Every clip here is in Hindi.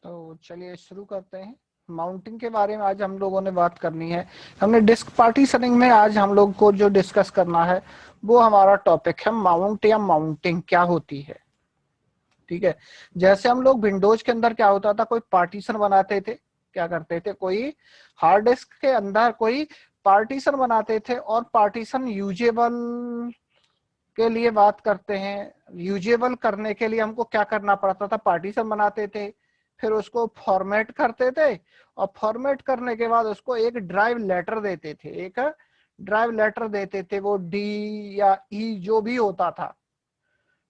तो चलिए शुरू करते हैं। माउंटिंग के बारे में आज हम लोगों ने बात करनी है। हमने डिस्क पार्टीशनिंग में आज हम लोग को जो डिस्कस करना है वो हमारा टॉपिक है माउंट या माउंटिंग क्या होती है। ठीक है, जैसे हम लोग विंडोज के अंदर क्या होता था, कोई पार्टीशन बनाते थे, क्या करते थे, कोई हार्ड डिस्क के अंदर कोई पार्टीशन बनाते थे और पार्टीशन यूजेबल के लिए बात करते हैं। यूजेबल करने के लिए हमको क्या करना पड़ता था, पार्टीशन बनाते थे, फिर उसको फॉर्मेट करते थे और फॉर्मेट करने के बाद उसको एक ड्राइव लेटर देते थे, एक ड्राइव लेटर देते थे, वो डी या ई जो भी होता था।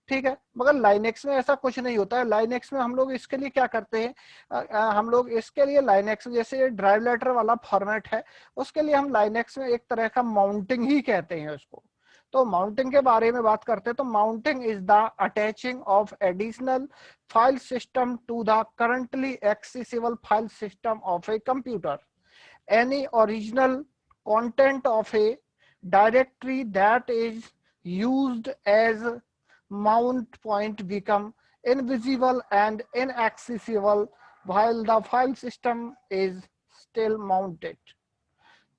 ठीक है, मगर लाइनेक्स में ऐसा कुछ नहीं होता है। लाइनेक्स में हम लोग इसके लिए क्या करते हैं, हम लोग इसके लिए लाइनेक्स जैसे ड्राइव लेटर वाला फॉर्मेट है, उसके लिए हम लाइनेक्स में एक तरह का माउंटिंग ही कहते हैं उसको। तो माउंटिंग के बारे में बात करते हैं तो mounting is the attaching of additional file system to the currently accessible file system of a computer. Any original content of a directory that is used as mount point become invisible and inaccessible while the file system is still mounted।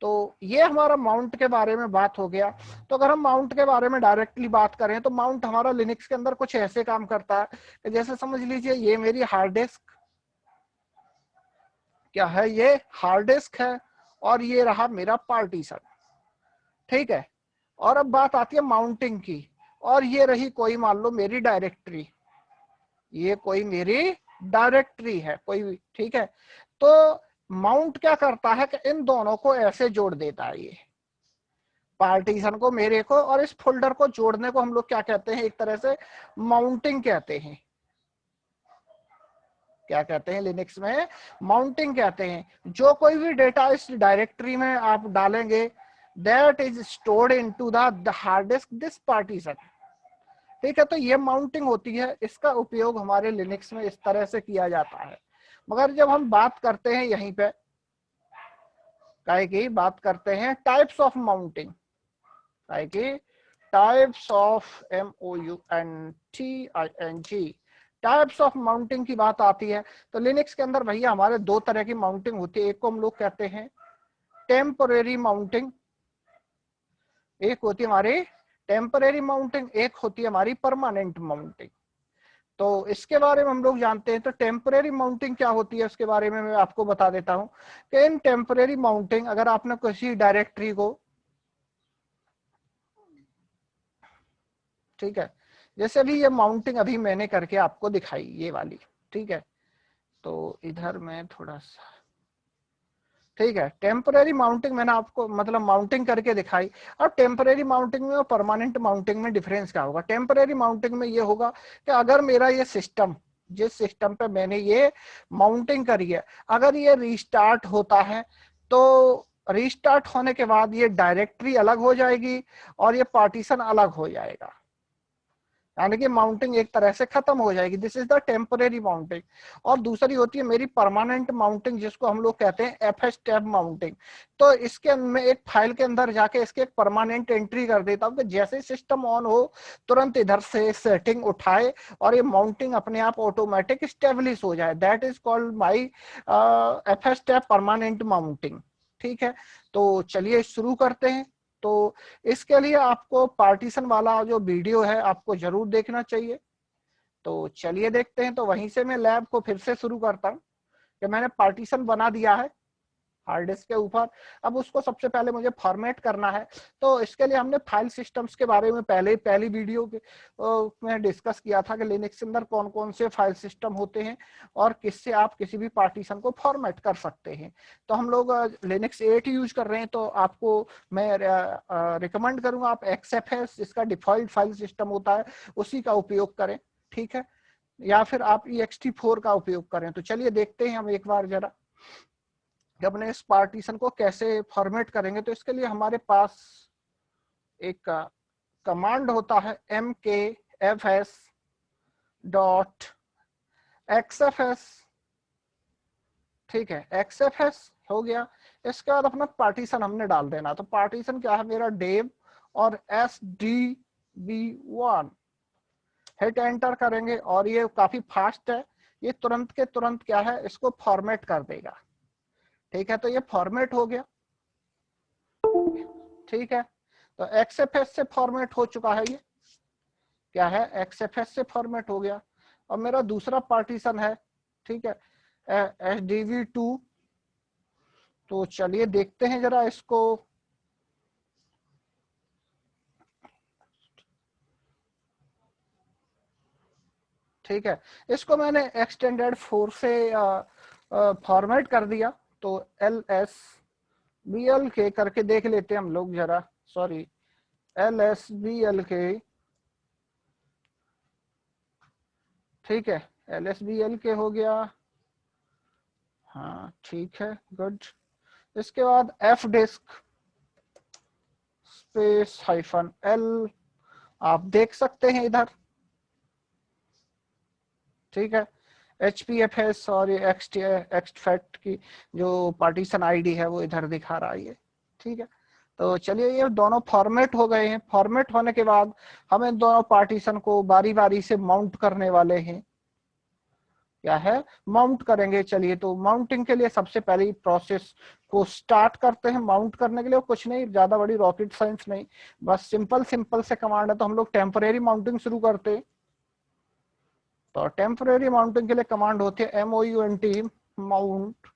तो ये हमारा माउंट के बारे में बात हो गया। तो अगर हम माउंट के बारे में डायरेक्टली बात करें तो माउंट हमारा लिनक्स के अंदर कुछ ऐसे काम करता है कि जैसे समझ लीजिए ये मेरी हार्ड डिस्क, क्या है, ये हार्ड डिस्क है और ये रहा मेरा पार्टीशन। ठीक है, और अब बात आती है माउंटिंग की, और ये रही कोई मान लो मेरी डायरेक्टरी, ये कोई मेरी डायरेक्टरी है कोई भी। ठीक है, तो माउंट क्या करता है कि इन दोनों को ऐसे जोड़ देता है, ये पार्टीशन को मेरे को और इस फोल्डर को जोड़ने को हम लोग क्या कहते हैं, एक तरह से माउंटिंग कहते हैं। क्या कहते हैं लिनक्स में, माउंटिंग कहते हैं। जो कोई भी डेटा इस डायरेक्टरी में आप डालेंगे that is stored into the hard disk this partition. ठीक है, तो ये माउंटिंग होती है, इसका उपयोग हमारे लिनक्स में इस तरह से किया जाता है। मगर जब हम बात करते हैं यहीं पे काय की बात करते हैं टाइप्स ऑफ माउंटिंग, काय की types of MOUNTING, types of mounting की बात आती है तो लिनक्स के अंदर भैया हमारे दो तरह की माउंटिंग होती है। एक को हम लोग कहते हैं टेम्परेरी माउंटिंग, एक होती है हमारी टेम्परेरी माउंटिंग, एक होती है हमारी परमानेंट माउंटिंग। तो इसके बारे में हम लोग जानते हैं। तो टेम्परेरी माउंटिंग क्या होती है उसके बारे में मैं आपको बता देता हूं कि इन टेम्परेरी माउंटिंग, अगर आपने किसी डायरेक्टरी को, ठीक है, जैसे भी ये माउंटिंग अभी मैंने करके आपको दिखाई ये वाली, ठीक है, तो इधर मैं थोड़ा सा, ठीक है, टेम्परेरी माउंटिंग मैंने आपको मतलब माउंटिंग करके दिखाई। अब टेम्परेरी माउंटिंग में और परमानेंट माउंटिंग में डिफरेंस क्या होगा। टेम्परेरी माउंटिंग में ये होगा कि अगर मेरा ये सिस्टम, जिस सिस्टम पे मैंने ये माउंटिंग करी है, अगर ये रीस्टार्ट होता है तो रीस्टार्ट होने के बाद ये डायरेक्टरी अलग हो जाएगी और ये पार्टीशन अलग हो जाएगा, यानी कि माउंटिंग एक तरह से खत्म हो जाएगी। This is the temporary mounting. और दूसरी होती है मेरी परमानेंट माउंटिंग, जिसको हम लोग कहते हैं FS टैब माउंटिंग। तो इसके मैं एक फाइल के अंदर जाके इसके एक परमानेंट एंट्री कर देता हूँ कि जैसे सिस्टम ऑन हो तुरंत इधर से सेटिंग उठाए और ये माउंटिंग अपने आप ऑटोमेटिक स्टेब्लिश हो जाए। That is called my FS tab permanent mounting. ठीक है, तो चलिए शुरू करते हैं। तो इसके लिए आपको पार्टीशन वाला जो वीडियो है आपको जरूर देखना चाहिए। तो चलिए देखते हैं। तो वहीं से मैं लैब को फिर से शुरू करता हूँ कि मैंने पार्टीशन बना दिया है हार्ड डिस्क के ऊपर। अब उसको सबसे पहले मुझे फॉर्मेट करना है। तो इसके लिए हमने फाइल सिस्टम्स के बारे में पहली वीडियो में डिस्कस किया था कि लिनक्स के अंदर कौन कौन से फाइल सिस्टम होते हैं और किससे आप किसी भी पार्टीशन को फॉर्मेट कर सकते हैं। तो हम लोग लिनक्स 8 यूज कर रहे हैं, तो आपको मैं रिकमेंड करूंगा आप XFS, जिसका डिफॉल्ट फाइल सिस्टम होता है, उसी का उपयोग करें। ठीक है, या फिर आप ext4 का उपयोग करें। तो चलिए देखते हैं हम एक बार जरा कि अपने इस पार्टीशन को कैसे फॉर्मेट करेंगे। तो इसके लिए हमारे पास एक कमांड होता है mkfs डॉट xfs। ठीक है, XFS हो गया। इसके बाद अपना पार्टीशन हमने डाल देना। तो पार्टीशन क्या है मेरा, डेव और SDB1। हिट एंटर करेंगे और ये काफी फास्ट है, ये तुरंत के तुरंत क्या है, इसको फॉर्मेट कर देगा। ठीक है, तो ये फॉर्मेट हो गया। ठीक है, तो XFS से फॉर्मेट हो चुका है, ये क्या है, XFS से फॉर्मेट हो गया। और मेरा दूसरा पार्टीशन है, ठीक है, HDV2। तो चलिए देखते हैं जरा इसको। ठीक है, इसको मैंने एक्सटेंडेड 4 से फॉर्मेट कर दिया। तो LSBLK करके देख लेते हैं हम लोग जरा, सॉरी, LSBLK। ठीक है, LSBLK हो गया। हाँ ठीक है, गुड। इसके बाद F डिस्क स्पेस -L, आप देख सकते हैं इधर। ठीक है, HPFS और एक्सफैक्ट की जो पार्टीशन आईडी है वो इधर दिखा रहा है ये। ठीक है, तो चलिए ये दोनों फॉर्मेट हो गए हैं। फॉर्मेट होने के बाद हम इन दोनों पार्टीशन को बारी बारी से माउंट करने वाले हैं। क्या है, माउंट करेंगे। चलिए, तो माउंटिंग के लिए सबसे पहले प्रोसेस को स्टार्ट करते हैं। माउंट करने के लिए कुछ नहीं, ज्यादा बड़ी रॉकेट साइंस नहीं, बस सिंपल सिंपल से कमांड है। तो हम लोग टेम्परेरी माउंटिंग शुरू करते हैं। तो टेम्परेरी माउंटिंग के लिए कमांड होती है MOUNT माउंट।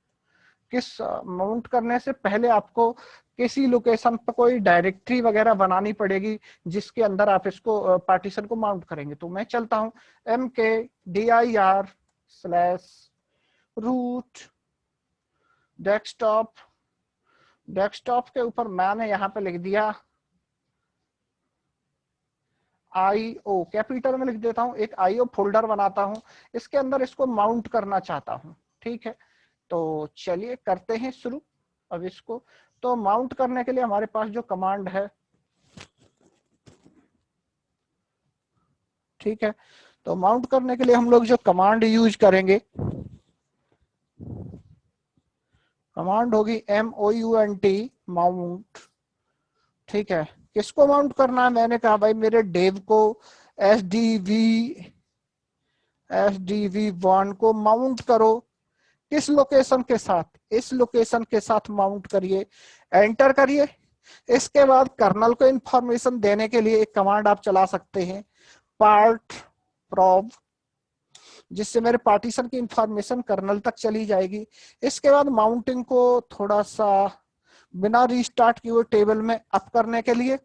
किस माउंट करने से पहले आपको किसी लोकेशन पर कोई डायरेक्टरी वगैरह बनानी पड़ेगी जिसके अंदर आप इसको पार्टीशन को माउंट करेंगे। तो मैं चलता हूं mkdir/रूट डेस्कटॉप। डेस्कटॉप के ऊपर मैंने यहाँ पे लिख दिया IO, कैपिटल में लिख देता हूँ। एक IO फोल्डर बनाता हूँ, इसके अंदर इसको माउंट करना चाहता हूँ। ठीक है, तो चलिए करते हैं शुरू अब इसको। तो माउंट करने के लिए हमारे पास जो कमांड है, ठीक है, तो माउंट करने के लिए हम लोग जो कमांड यूज करेंगे, कमांड होगी MOUNT माउंट। ठीक है, किसको माउंट करना है, मैंने कहा भाई मेरे डेव को SDV1 को माउंट करो। किस लोकेशन के साथ, इस लोकेशन के साथ माउंट करिए, एंटर करिए। इसके बाद कर्नल को इंफॉर्मेशन देने के लिए एक कमांड आप चला सकते हैं, पार्ट प्रोब, जिससे मेरे पार्टीशन की इंफॉर्मेशन कर्नल तक चली जाएगी। इसके बाद माउंटिंग को थोड़ा सा बिना रीस्टार्ट किए हुए टेबल में अप करने के लिए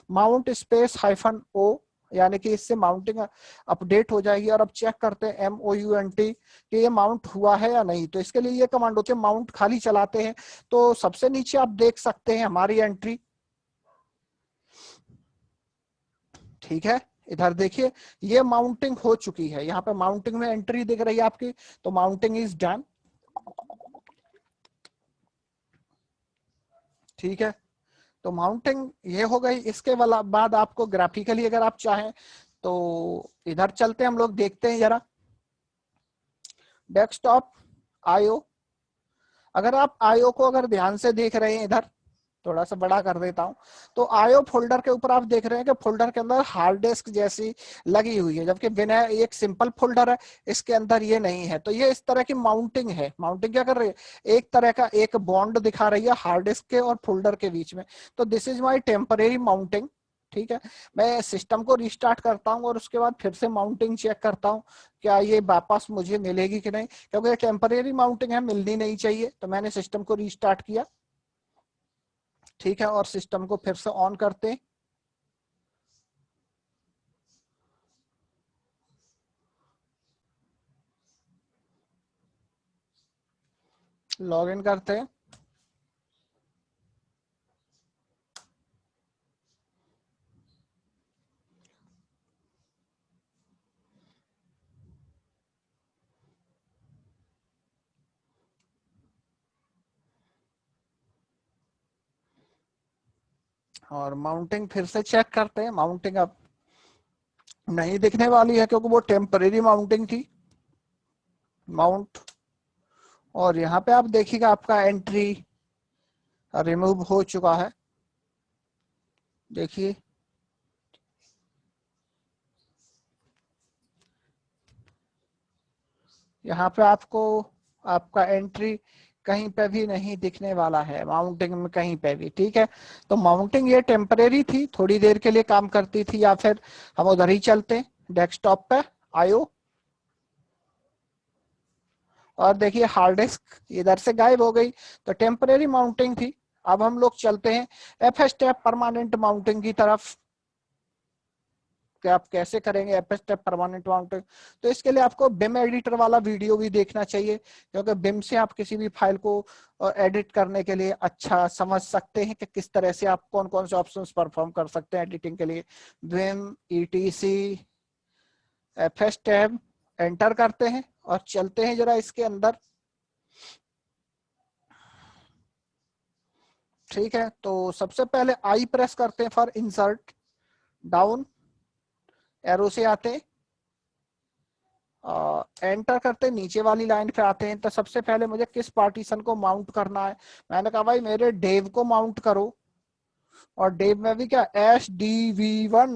माउंट स्पेस -O, यानी कि इससे माउंटिंग अपडेट हो जाएगी। और अब चेक करते हैं MOUNT कि ये माउंट हुआ है या नहीं। तो इसके लिए ये कमांड होती है माउंट, खाली चलाते हैं तो सबसे नीचे आप देख सकते हैं हमारी एंट्री। ठीक है, इधर देखिए ये माउंटिंग हो चुकी है, यहाँ पे माउंटिंग में एंट्री दिख रही है आपकी। तो माउंटिंग इज डन। ठीक है, तो माउंटिंग ये हो गई। इसके बाद आपको ग्राफिकली अगर आप चाहें तो इधर चलते हैं हम लोग, देखते हैं जरा डेस्कटॉप IO। अगर आप IO को अगर ध्यान से देख रहे हैं, इधर थोड़ा सा बड़ा कर देता हूं, तो IO फोल्डर के ऊपर आप देख रहे हैं कि फोल्डर के अंदर हार्ड डिस्क जैसी लगी हुई है, जबकि बिना, एक सिंपल फोल्डर है, इसके अंदर ये नहीं है। तो ये इस तरह की माउंटिंग है। माउंटिंग क्या कर रही है, एक तरह का एक बॉन्ड दिखा रही है हार्ड डिस्क के और फोल्डर के बीच में। तो this is my temporary mounting. ठीक है, मैं सिस्टम को रिस्टार्ट करता हूं और उसके बाद फिर से माउंटिंग चेक करता हूं क्या ये वापस मुझे मिलेगी कि नहीं, क्योंकि टेम्परेरी माउंटिंग है, मिलनी नहीं चाहिए। तो मैंने सिस्टम को रिस्टार्ट किया। ठीक है, और सिस्टम को फिर से ऑन करते हैं। लॉग इन करते हैं। और माउंटिंग फिर से चेक करते हैं। माउंटिंग अब नहीं दिखने वाली है क्योंकि वो टेम्परेरी माउंटिंग थी। माउंट, और यहाँ पे आप देखिएगा आपका एंट्री रिमूव हो चुका है। देखिए, यहाँ पे आपको आपका एंट्री कहीं पे भी नहीं दिखने वाला है माउंटिंग में कहीं पे भी, ठीक है। तो माउंटिंग ये टेम्परेरी थी, थोड़ी देर के लिए काम करती थी, या फिर हम उधर ही चलते डेस्कटॉप पे आयो। और देखिए हार्ड डिस्क इधर से गायब हो गई, तो टेम्परेरी माउंटिंग थी। अब हम लोग चलते हैं एफ स्टेप परमानेंट माउंटिंग की तरफ कि आप कैसे करेंगे एफ स्टेप परमानेंट माउंटिंग। तो इसके लिए आपको बिम एडिटर वाला वीडियो भी देखना चाहिए, क्योंकि बिम से आप किसी भी फाइल को एडिट करने के लिए अच्छा समझ सकते हैं कि किस तरह से आप कौन कौन से ऑप्शंस परफॉर्म कर सकते हैं एडिटिंग के लिए। बिम ईटीसी एफ स्टेप एंटर करते हैं और चलते हैं जरा इसके अंदर। ठीक है, तो सबसे पहले आई प्रेस करते हैं फॉर इंसर्ट, डाउन एरो से आते हैं, एंटर करते नीचे वाली लाइन पे आते हैं। तो सबसे पहले मुझे किस पार्टीशन को माउंट करना है, मैंने कहा भाई मेरे डेव को माउंट करो। और डेव में भी क्या HDV1,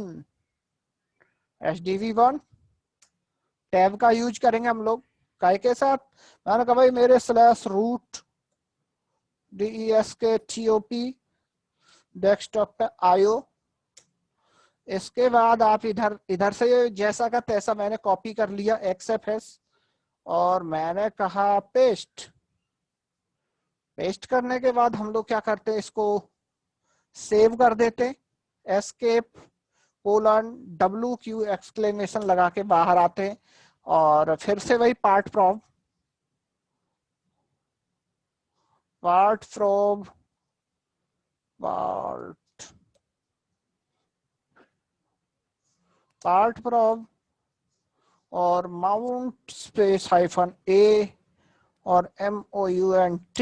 HDV1 टैब का यूज करेंगे हम लोग काय के साथ। मैंने कहा भाई मेरे स्लैश रूट DESKTOP डेस्कटॉप पे आयो। इसके बाद आप इधर इधर से जैसा का तैसा मैंने कॉपी कर लिया XFS, और मैंने कहा पेस्ट। पेस्ट करने के बाद हम लोग क्या करते हैं, इसको सेव कर देते, एस्केप :WQ एक्सक्लेमेशन लगा के बाहर आते हैं, और फिर से वही पार्ट फ्रॉम पार्ट फ्रॉम और माउंट स्पेस -A और MOUNT।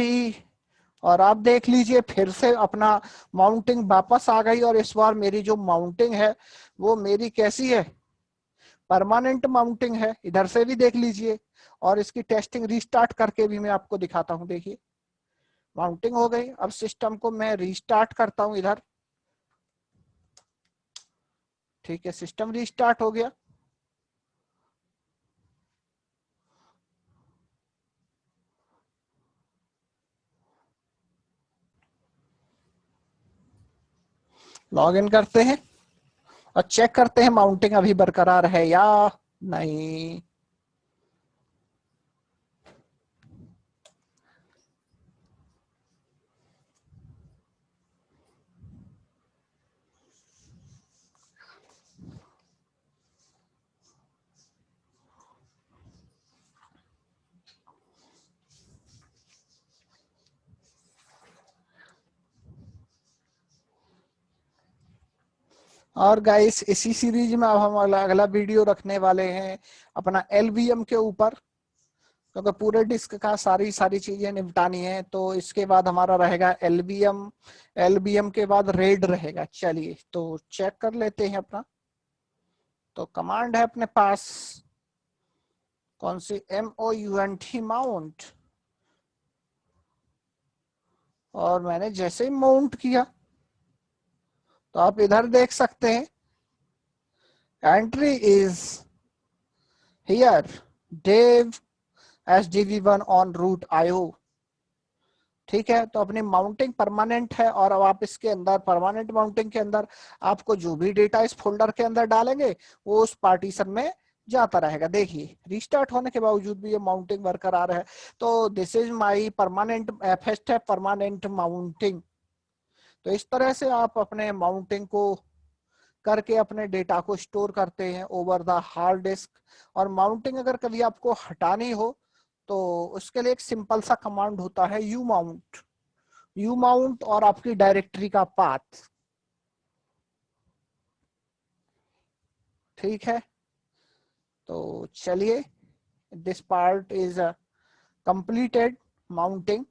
और आप देख लीजिए फिर से अपना माउंटिंग वापस आ गई, और इस बार मेरी जो माउंटिंग है वो मेरी कैसी है, परमानेंट माउंटिंग है। इधर से भी देख लीजिए, और इसकी टेस्टिंग रीस्टार्ट करके भी मैं आपको दिखाता हूं। देखिए माउंटिंग हो गई। अब सिस्टम को मैं रीस्टार्ट करता हूं इधर। ठीक है, सिस्टम रीस्टार्ट हो गया। लॉग इन करते हैं और चेक करते हैं माउंटिंग अभी बरकरार है या नहीं। और गाइस इसी सीरीज में अब हम अगला वीडियो रखने वाले हैं अपना LVM के ऊपर, क्योंकि पूरे डिस्क का सारी सारी चीजें निपटानी है। तो इसके बाद हमारा रहेगा LVM, LVM के बाद रेड रहेगा। चलिए तो चेक कर लेते हैं अपना। तो कमांड है अपने पास कौन सी, MOUNT माउंट, और मैंने जैसे ही माउंट किया तो आप इधर देख सकते हैं entry is here dev HDV1 on root IO। ठीक है, तो अपनी माउंटिंग परमानेंट है, और अब आप इसके अंदर परमानेंट माउंटिंग के अंदर आपको जो भी डेटा इस फोल्डर के अंदर डालेंगे वो उस पार्टीशन में जाता रहेगा। देखिए रिस्टार्ट होने के बावजूद भी ये माउंटिंग बरकरार है। तो this is my permanent first है परमानेंट माउंटिंग। तो इस तरह से आप अपने माउंटिंग को करके अपने डेटा को स्टोर करते हैं ओवर द हार्ड डिस्क। और माउंटिंग अगर कभी आपको हटानी हो तो उसके लिए एक सिंपल सा कमांड होता है यू माउंट और आपकी डायरेक्टरी का पाथ। ठीक है, तो चलिए this part is completed mounting.